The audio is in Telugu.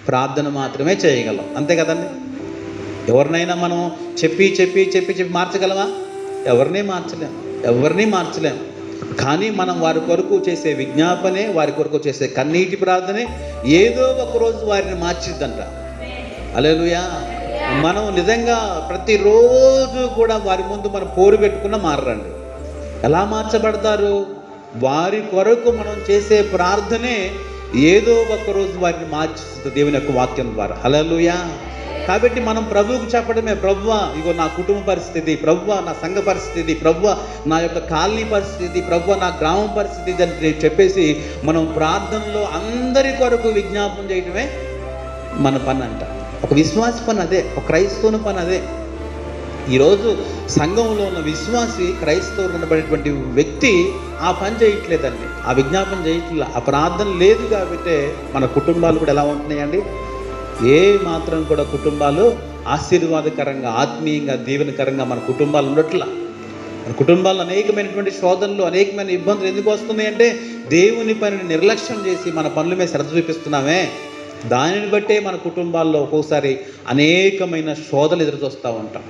ప్రార్థన మాత్రమే చేయగలం. అంతే కదండి. ఎవరినైనా మనం చెప్పి మార్చగలమా? ఎవరిని మార్చలేం. కానీ మనం వారి కొరకు చేసే విజ్ఞాపనే, వారి కొరకు చేసే కన్నీటి ప్రార్థనే ఏదో ఒక రోజు వారిని మార్చిద్దంట. హల్లెలూయా. మనం నిజంగా ప్రతిరోజు కూడా వారి ముందు మనం పోరు పెట్టుకున్న మారరండి. ఎలా మార్చబడతారు? వారి కొరకు మనం చేసే ప్రార్థనే ఏదో ఒక రోజు వారిని మార్చిస్తుంది దేవుని యొక్క వాక్యం ద్వారా. హల్లెలూయా. కాబట్టి మనం ప్రభువుకు చెప్పడమే, ప్రభువా ఇగో నా కుటుంబ పరిస్థితి, ప్రభువా నా సంఘ పరిస్థితి, ప్రభువా నా యొక్క కాలనీ పరిస్థితి, ప్రభువా నా గ్రామం పరిస్థితి అని చెప్పేసి మనం ప్రార్థనలో అందరి కొరకు విజ్ఞాపనం చేయడమే మన పని అంట. ఒక విశ్వాస పని అదే, ఒక క్రైస్తవుని పని అదే. ఈరోజు సంఘంలో ఉన్న విశ్వాసి, క్రైస్తవులు అనబడేటువంటి వ్యక్తి ఆ పని చేయట్లేదండి, ఆ విజ్ఞాపన చేయట్లేదు, ఆ ప్రార్థన లేదు. కాబట్టి మన కుటుంబాలు కూడా ఎలా ఉంటున్నాయండి? ఏ మాత్రం కూడా కుటుంబాలు ఆశీర్వాదకరంగా, ఆత్మీయంగా, దీవెనకరంగా మన కుటుంబాలు ఉండట్లా. మన కుటుంబాల్లో అనేకమైనటువంటి శోధనలు, అనేకమైన ఇబ్బందులు ఎందుకు వస్తున్నాయి అంటే దేవుని పనిని నిర్లక్ష్యం చేసి మన పనుల మీద శ్రద్ధ చూపిస్తున్నామే. దానిని బట్టే మన కుటుంబాల్లో ఒక్కోసారి అనేకమైన శోధనలు ఎదురు చూస్తూ ఉంటాం.